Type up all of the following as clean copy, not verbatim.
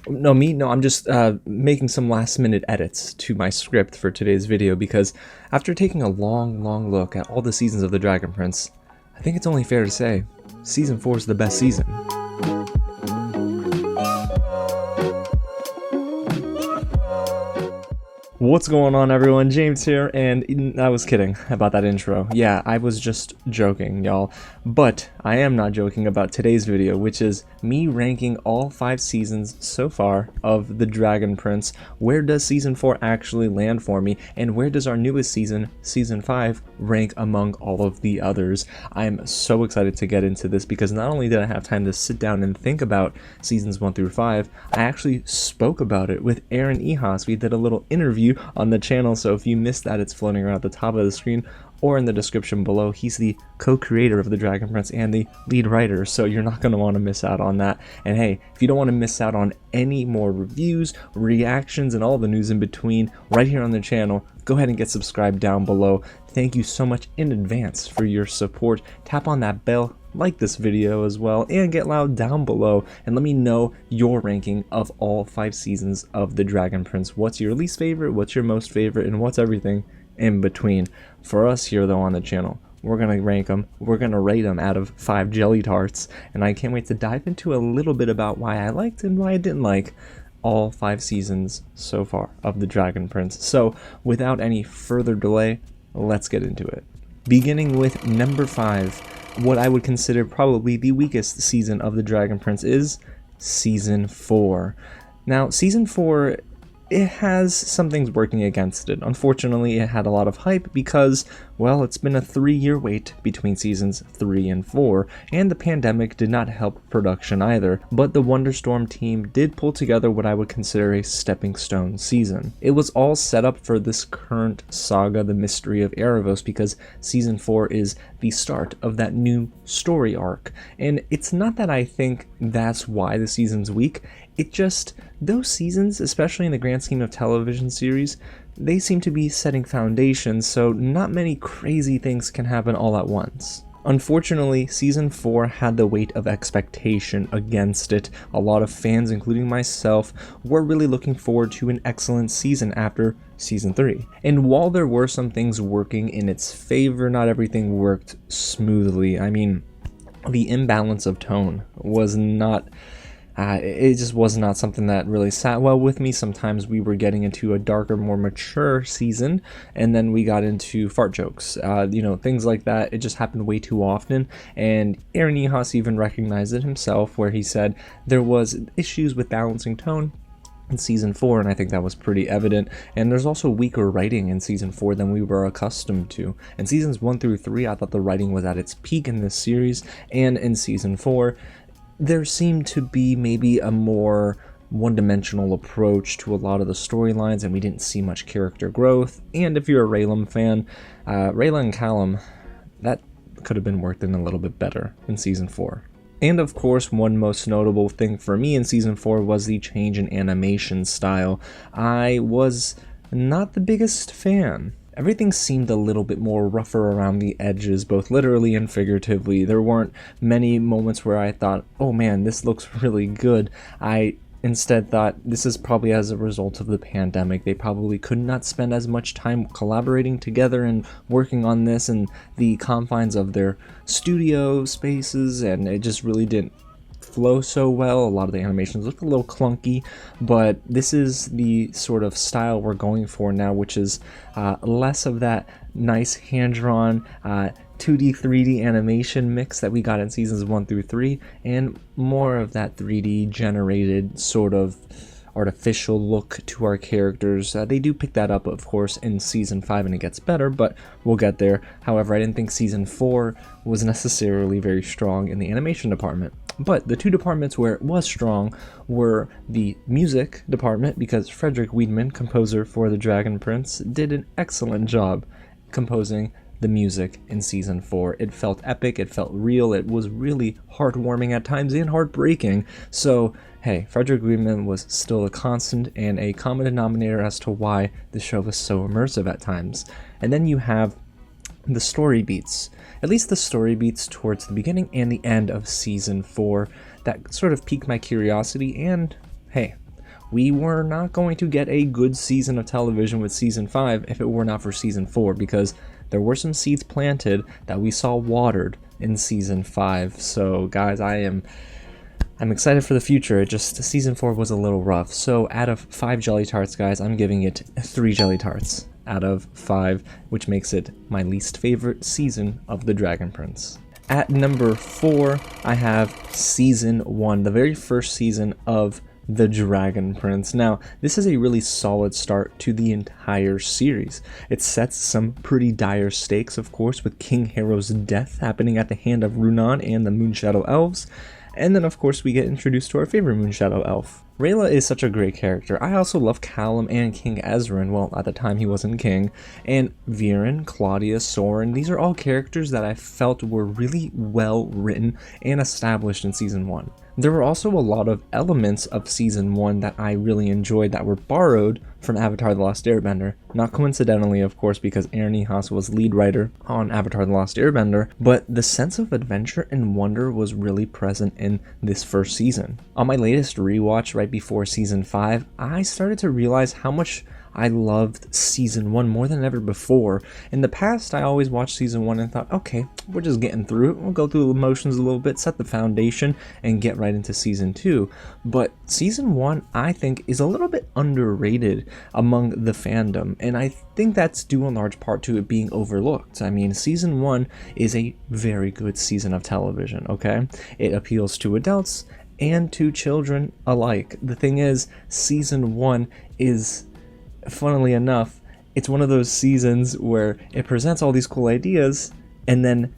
No, me? No, I'm just making some last minute edits to my script for today's video because after taking a long look at all the seasons of The Dragon Prince, I think it's only fair to say Season 4 is the best season. What's going on, everyone? James here, and I was kidding about that intro. Yeah, I was just joking, y'all. But I am not joking about today's video, which is me ranking all 5 seasons so far of The Dragon Prince. Where does Season 4 actually land for me, and where does our newest season, Season 5, rank among all of the others? I'm so excited to get into this because not only did I have time to sit down and think about Seasons 1 through 5, I actually spoke about it with Aaron EHASZ. We did a little interview on the channel, so if you missed that, it's floating around at the top of the screen or in the description below. He's the co-creator of The Dragon Prince and the lead writer, so you're not going to want to miss out on that. And hey, if you don't want to miss out on any more reviews, reactions, and all the news in between right here on the channel, go ahead and get subscribed down below. Thank you so much in advance for your support. Tap on that bell, like this video as well, and get loud down below and let me know your ranking of all 5 seasons of The Dragon Prince. What's your least favorite, what's your most favorite, and what's everything in between. For us here though on the channel, we're gonna rank them, we're gonna rate them out of 5 jelly tarts, and I can't wait to dive into a little bit about why I liked and why I didn't like all 5 seasons so far of The Dragon Prince. So without any further delay, let's get into it. Beginning with number 5, what I would consider probably the weakest season of The Dragon Prince is Season 4. Now, Season 4, it has some things working against it. Unfortunately, it had a lot of hype because, well, it's been a 3-year wait between seasons 3 and 4, and the pandemic did not help production either, but the Wonderstorm team did pull together what I would consider a stepping stone season. It was all set up for this current saga, The Mystery of Erebos, because Season 4 is the start of that new story arc, and it's not that I think that's why the season's weak. It just, those seasons, especially in the grand scheme of television series, they seem to be setting foundations, so not many crazy things can happen all at once. Unfortunately, Season 4 had the weight of expectation against it. A lot of fans, including myself, were really looking forward to an excellent season after Season 3. And while there were some things working in its favor, not everything worked smoothly. I mean, the imbalance of tone was not... it just was not something that really sat well with me. Sometimes we were getting into a darker, more mature season, and then we got into fart jokes, things like that. It just happened way too often, and Aaron EHASZ even recognized it himself, where he said there was issues with balancing tone in Season 4, and I think that was pretty evident. And there's also weaker writing in Season 4 than we were accustomed to. In Seasons 1 through 3, I thought the writing was at its peak in this series, and in Season 4, there seemed to be maybe a more one-dimensional approach to a lot of the storylines, and we didn't see much character growth. And if you're a Raylan fan, Raylan and Callum, that could have been worked in a little bit better in Season 4. And of course, one most notable thing for me in Season 4 was the change in animation style. I was not the biggest fan. Everything seemed a little bit more rougher around the edges, both literally and figuratively. There weren't many moments where I thought, oh man, this looks really good. I instead thought this is probably as a result of the pandemic. They probably could not spend as much time collaborating together and working on this in the confines of their studio spaces, and it just really didn't flow so well. A lot of the animations look a little clunky, but this is the sort of style we're going for now, which is less of that nice hand-drawn 2D 3D animation mix that we got in seasons 1 through 3, and more of that 3D generated sort of artificial look to our characters. They do pick that up, of course, in Season 5, and it gets better, but we'll get there. However, I didn't think Season 4 was necessarily very strong in the animation department. But the 2 departments where it was strong were the music department, because Frederick Wiedemann, composer for The Dragon Prince, did an excellent job composing the music in Season 4. It felt epic, it felt real, it was really heartwarming at times and heartbreaking. So, hey, Frederick Wiedemann was still a constant and a common denominator as to why the show was so immersive at times. And then you have the story beats, at least the story beats towards the beginning and the end of Season 4, that sort of piqued my curiosity, and hey, we were not going to get a good season of television with season 5 if it were not for season 4, because there were some seeds planted that we saw watered in season 5. So guys, I'm excited for the future. It just, season 4 was a little rough. So out of 5 jelly tarts, guys, I'm giving it 3 jelly tarts out of 5, which makes it my least favorite season of The Dragon Prince. At number 4, I have season 1, the very first season of The Dragon Prince. Now, this is a really solid start to the entire series. It sets some pretty dire stakes, of course, with King Harrow's death happening at the hand of Runan and the Moonshadow Elves. And then, of course, we get introduced to our favorite Moonshadow Elf. Rayla is such a great character. I also love Callum and King Ezran, well, at the time he wasn't king, and Viren, Claudia, Soren. These are all characters that I felt were really well written and established in Season 1. There were also a lot of elements of Season 1 that I really enjoyed that were borrowed from Avatar The Last Airbender. Not coincidentally, of course, because Aaron EHASZ was lead writer on Avatar The Last Airbender, but the sense of adventure and wonder was really present in this first season. On my latest rewatch right before Season 5, I started to realize how much I loved Season 1 more than ever before. In the past, I always watched Season 1 and thought, okay, we're just getting through it. We'll go through the motions a little bit, set the foundation, and get right into Season 2. But Season 1, I think, is a little bit underrated among the fandom, and I think that's due in large part to it being overlooked. I mean, Season 1 is a very good season of television, okay? It appeals to adults and to children alike. The thing is, Season 1 is, funnily enough, it's one of those seasons where it presents all these cool ideas and then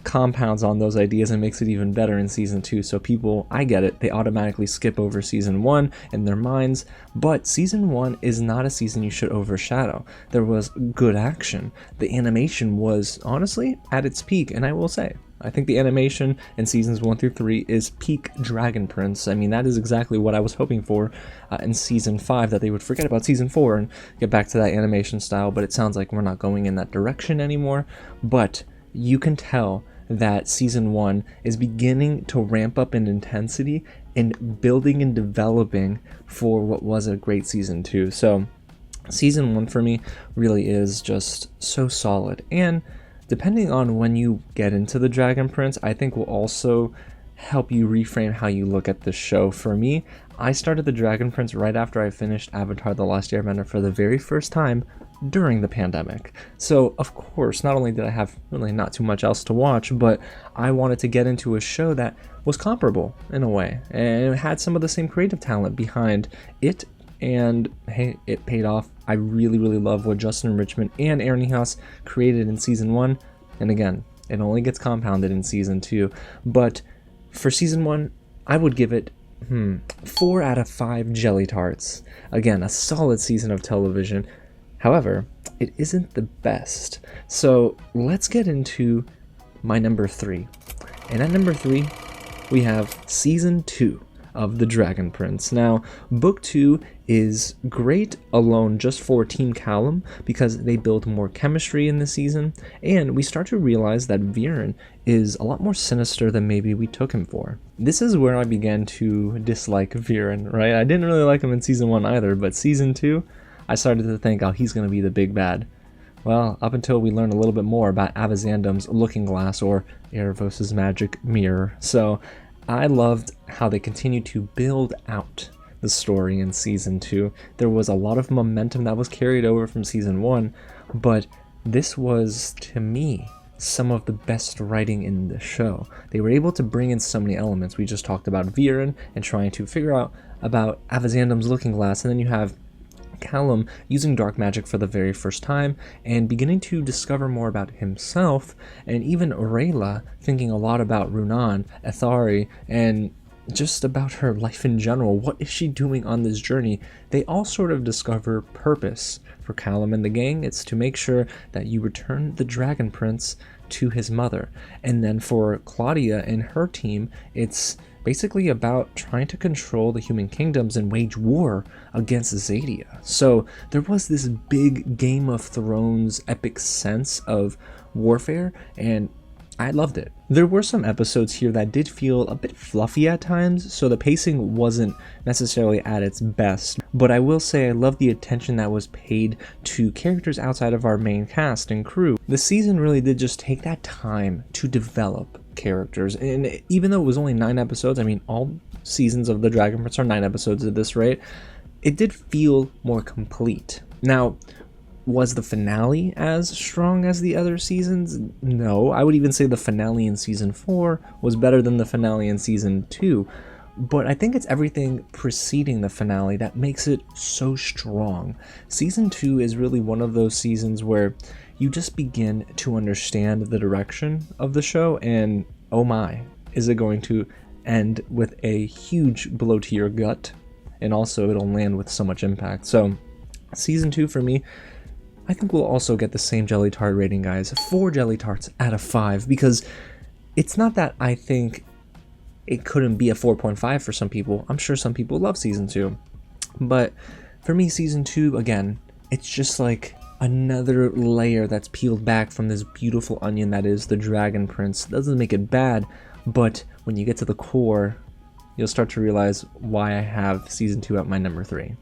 compounds on those ideas and makes it even better in Season 2. So people, I get it, they automatically skip over Season 1 in their minds, but Season 1 is not a season you should overshadow. There was good action. The animation was honestly at its peak, and I will say, I think the animation in Seasons 1 through 3 is peak Dragon Prince. I mean, that is exactly what I was hoping for in Season 5, that they would forget about Season 4 and get back to that animation style, but it sounds like we're not going in that direction anymore. But you can tell that Season 1 is beginning to ramp up in intensity and building and developing for what was a great Season 2. So Season 1 for me really is just so solid, and depending on when you get into The Dragon Prince, I think will also help you reframe how you look at the show. For me, I started The Dragon Prince right after I finished Avatar The Last Airbender for the very first time during the pandemic. So, of course, not only did I have really not too much else to watch, but I wanted to get into a show that was comparable in a way, and it had some of the same creative talent behind it. And hey, it paid off. I really love what Justin Richmond and Aaron EHASZ created in Season 1. And again, it only gets compounded in Season 2. But for Season 1, I would give it 4 out of 5 jelly tarts. Again, a solid season of television. However, it isn't the best. So let's get into my number 3. And at number 3, we have Season 2 of The Dragon Prince. Now, Book 2 is great alone just for Team Callum because they build more chemistry in the season, and we start to realize that Viren is a lot more sinister than maybe we took him for. This is where I began to dislike Viren, right? I didn't really like him in Season 1 either, but Season 2, I started to think, oh, he's going to be the big bad. Well, up until we learn a little bit more about Avazandum's Looking Glass, or Erebos' magic mirror. So I loved how they continued to build out the story in Season 2. There was a lot of momentum that was carried over from Season 1, but this was, to me, some of the best writing in the show. They were able to bring in so many elements. We just talked about Viren and trying to figure out about Avazandum's Looking Glass, and then you have Callum using dark magic for the very first time and beginning to discover more about himself, and even Rayla thinking a lot about Runan, Ethari, and just about her life in general. What is she doing on this journey? They all sort of discover purpose. For Callum and the gang, it's to make sure that you return the Dragon Prince to his mother. And then for Claudia and her team, it's basically about trying to control the human kingdoms and wage war against Zadia. So there was this big Game of Thrones epic sense of warfare, and I loved it. There were some episodes here that did feel a bit fluffy at times, so the pacing wasn't necessarily at its best, but I will say I love the attention that was paid to characters outside of our main cast and crew. The season really did just take that time to develop characters, and even though it was only 9 episodes, I mean, all seasons of The Dragon Prince are 9 episodes at this rate, it did feel more complete. Now, was the finale as strong as the other seasons? No, I would even say the finale in season 4 was better than the finale in season 2, but I think it's everything preceding the finale that makes it so strong. Season 2 is really one of those seasons where you just begin to understand the direction of the show, and oh my, is it going to end with a huge blow to your gut, and also it'll land with so much impact. So season 2 for me, I think we'll also get the same jelly tart rating, guys. 4 jelly tarts out of 5, because it's not that I think it couldn't be a 4.5 for some people. I'm sure some people love season 2, but for me, season 2, again, it's just like another layer that's peeled back from this beautiful onion that is the Dragon Prince. Doesn't make it bad, but when you get to the core, you'll start to realize why I have season 2 at my number 3.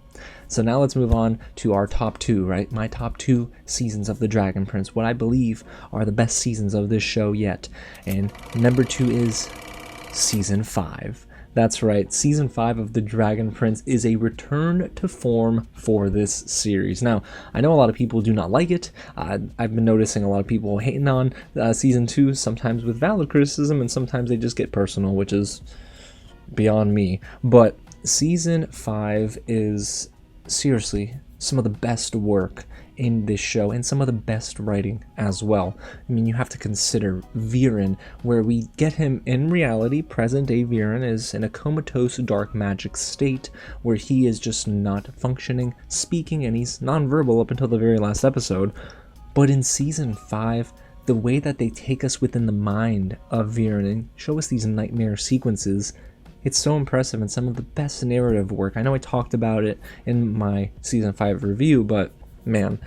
So now let's move on to our top 2, right? My top 2 seasons of The Dragon Prince, what I believe are the best seasons of this show yet. And number 2 is season 5. That's right, season 5 of The Dragon Prince is a return to form for this series. Now, I know a lot of people do not like it. I've been noticing a lot of people hating on season 2, sometimes with valid criticism, and sometimes they just get personal, which is beyond me. But season 5 is seriously some of the best work in this show, and some of the best writing as well. I mean, you have to consider Viren, where we get him in reality. Present day Viren is in a comatose dark magic state where he is just not functioning, speaking, and he's non-verbal up until the very last episode. But in season 5, the way that they take us within the mind of Viren and show us these nightmare sequences, it's so impressive, and some of the best narrative work. I know I talked about it in my season 5 review, but man,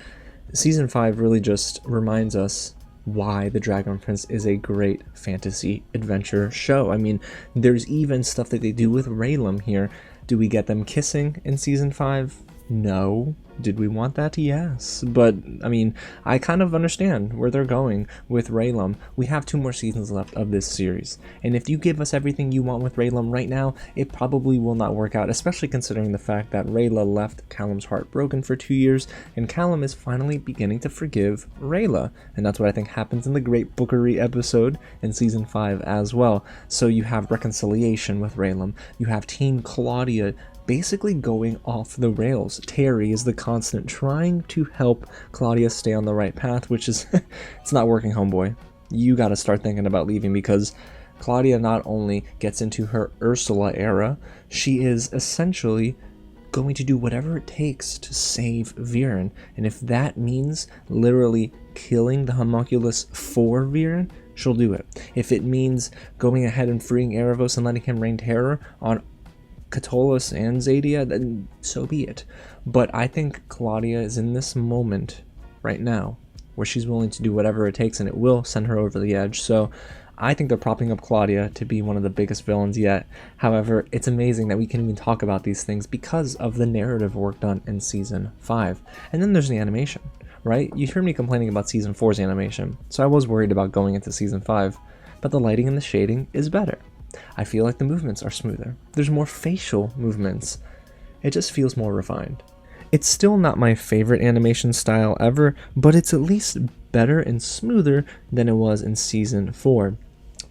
season 5 really just reminds us why The Dragon Prince is a great fantasy adventure show. I mean, there's even stuff that they do with Raylan here. Do we get them kissing in season 5? No. Did we want that? Yes. But, I mean, I kind of understand where they're going with Raylan. We have 2 more seasons left of this series, and if you give us everything you want with Raylan right now, it probably will not work out, especially considering the fact that Rayla left Callum's heart broken for 2 years, and Callum is finally beginning to forgive Rayla, and that's what I think happens in the Great Bookery episode in season 5 as well. So you have reconciliation with Raylan, you have Teen Claudia basically going off the rails. Terry is the constant trying to help Claudia stay on the right path, which is, it's not working, homeboy. You gotta start thinking about leaving, because Claudia not only gets into her Ursula era, she is essentially going to do whatever it takes to save Viren. And if that means literally killing the homunculus for Viren, she'll do it. If it means going ahead and freeing Erebos and letting him reign terror on Catullus and Zadia, then so be it. But I think Claudia is in this moment right now where she's willing to do whatever it takes, and it will send her over the edge. So I think they're propping up Claudia to be one of the biggest villains yet. However, it's amazing that we can even talk about these things because of the narrative work done in season 5. And then there's the animation, right? You heard me complaining about season 4's animation, so I was worried about going into season 5, but the lighting and the shading is better. I feel like the movements are smoother. There's more facial movements. It just feels more refined. It's still not my favorite animation style ever, but it's at least better and smoother than it was in season 4.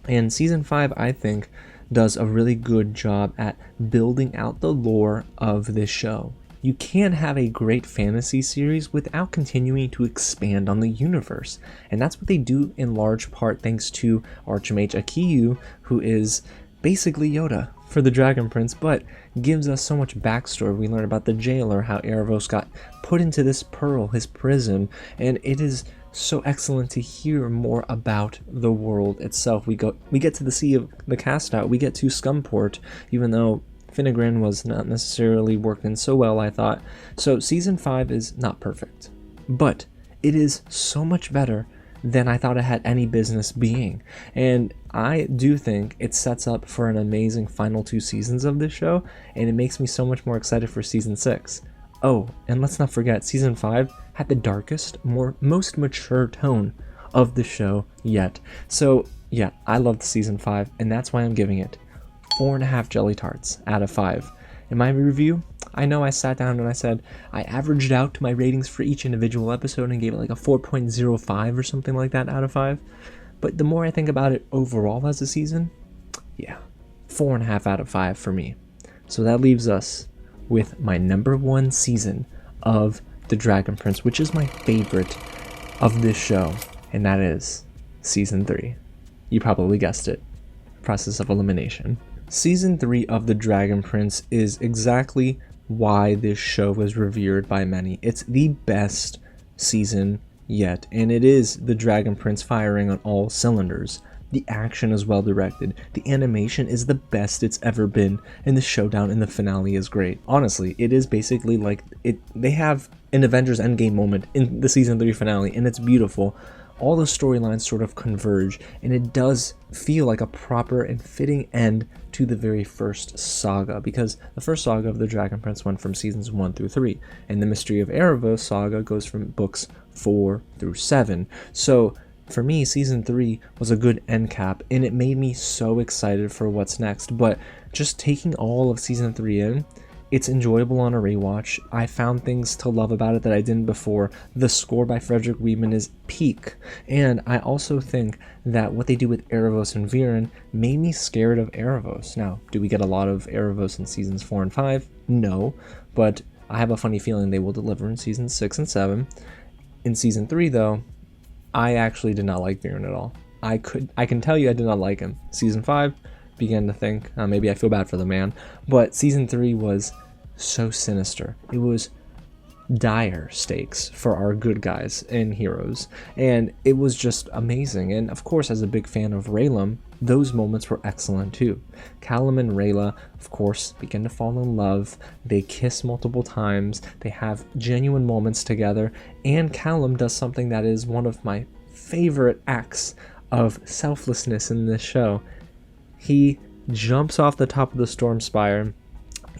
And season 5, I think, does a really good job at building out the lore of this show. You can't have a great fantasy series without continuing to expand on the universe, and that's what they do in large part thanks to Archmage Akiyu, who is basically Yoda for the Dragon Prince, but gives us so much backstory. We learn about the jailer, how Erebos got put into this pearl, his prison, and it is so excellent to hear more about the world itself. We get to the Sea of the Cast Out, we get to Scumport, even though Finnegan was not necessarily working so well, I thought. So season 5 is not perfect, but it is so much better than I thought it had any business being. And I do think it sets up for an amazing final 2 seasons of this show, and it makes me so much more excited for season 6. Oh, and let's not forget, season 5 had the darkest, most mature tone of the show yet. So yeah, I loved season 5, and that's why I'm giving it 4.5 jelly tarts out of 5. In my review, I know I sat down and I said I averaged out my ratings for each individual episode and gave it like a 4.05 or something like that out of 5. But the more I think about it overall as a season, yeah, 4.5 out of 5 for me. So that leaves us with my number 1 season of The Dragon Prince, which is my favorite of this show, and that is season 3. You probably guessed it. Process of elimination. Season 3 of The Dragon Prince is exactly why this show is revered by many. It's the best season yet, and it is The Dragon Prince firing on all cylinders. The action is well directed, the animation is the best it's ever been, and the showdown in the finale is great. Honestly, it is basically like they have an Avengers Endgame moment in the season 3 finale, and it's beautiful. All the storylines sort of converge, and it does feel like a proper and fitting end to the very first saga, because the first saga of The Dragon Prince went from seasons 1 through 3, and the Mystery of Erebos saga goes from books 4 through 7. So for me, season 3 was a good end cap, and it made me so excited for what's next. But just taking all of season 3 in, it's enjoyable on a rewatch. I found things to love about it that I didn't before. The score by Frederick Wieben is peak. And I also think that what they do with Erebos and Viren made me scared of Erebos. Now, do we get a lot of Erebos in seasons 4 and 5? No. But I have a funny feeling they will deliver in seasons 6 and 7. In season 3, though, I actually did not like Viren at all. I can tell you I did not like him. Season 5, began to think maybe I feel bad for the man, but season 3 was so sinister. It was dire stakes for our good guys and heroes, and it was just amazing. And of course, as a big fan of Raylan, those moments were excellent too. Callum and Rayla, of course, begin to fall in love. They kiss multiple times. They have genuine moments together, and Callum does something that is one of my favorite acts of selflessness in this show. He jumps off the top of the storm spire,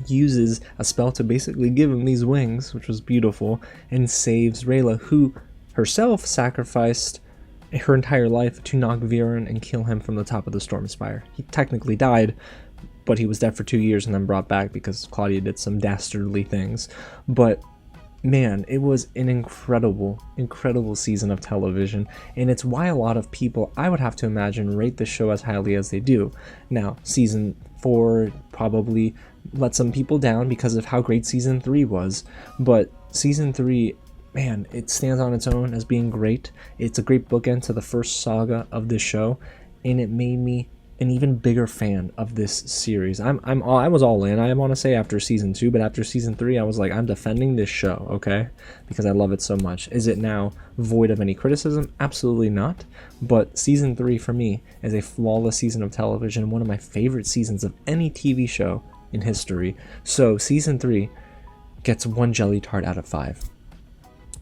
uses a spell to basically give him these wings, which was beautiful, and saves Rayla, who herself sacrificed her entire life to knock Viren and kill him from the top of the storm spire. He technically died, but he was dead for 2 years and then brought back because Claudia did some dastardly things. But man, it was an incredible season of television, and it's why a lot of people, I would have to imagine, rate the show as highly as they do. Now, season 4 probably let some people down because of how great season 3 was, but season 3, man, it stands on its own as being great. It's a great bookend to the first saga of this show, and it made me an even bigger fan of this series. I was all in, I want to say, after season 2, but after season 3, I was like, I'm defending this show, okay? Because I love it so much. Is it now void of any criticism? Absolutely not. But season 3 for me is a flawless season of television, one of my favorite seasons of any TV show in history. So season 3 gets 1 jelly tart out of 5.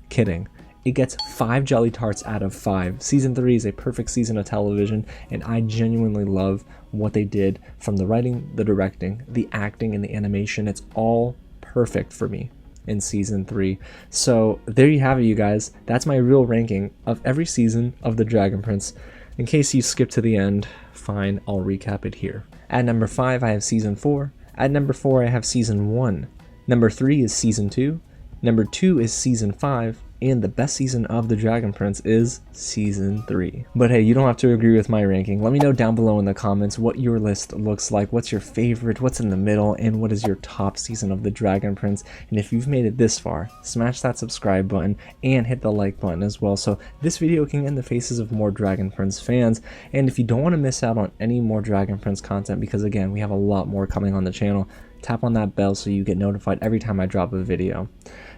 Kidding. It gets 5 jelly tarts out of 5. Season 3 is a perfect season of television, and I genuinely love what they did from the writing, the directing, the acting, and the animation. It's all perfect for me in season 3. So there you have it, you guys. That's my real ranking of every season of The Dragon Prince. In case you skip to the end, fine, I'll recap it here. At number 5, I have season 4. At number 4, I have season 1. Number 3 is season 2. Number 2 is season 5. And the best season of The Dragon Prince is season 3. But hey, you don't have to agree with my ranking. Let me know down below in the comments what your list looks like, what's your favorite, what's in the middle, and what is your top season of The Dragon Prince. And if you've made it this far, smash that subscribe button and hit the like button as well, so this video can get in the faces of more Dragon Prince fans. And if you don't want to miss out on any more Dragon Prince content, because again, we have a lot more coming on the channel, tap on that bell so you get notified every time I drop a video.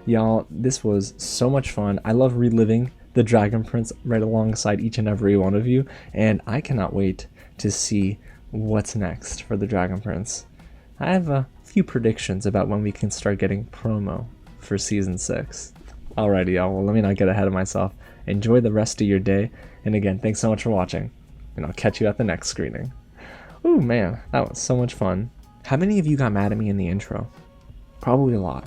Y'all, this was so much fun. I love reliving The Dragon Prince right alongside each and every one of you, and I cannot wait to see what's next for The Dragon Prince. I have a few predictions about when we can start getting promo for season 6. Alrighty, y'all, well, let me not get ahead of myself. Enjoy the rest of your day, And again, thanks so much for watching, and I'll catch you at the next screening. Ooh man, that was so much fun. How many of you got mad at me in the intro? Probably a lot.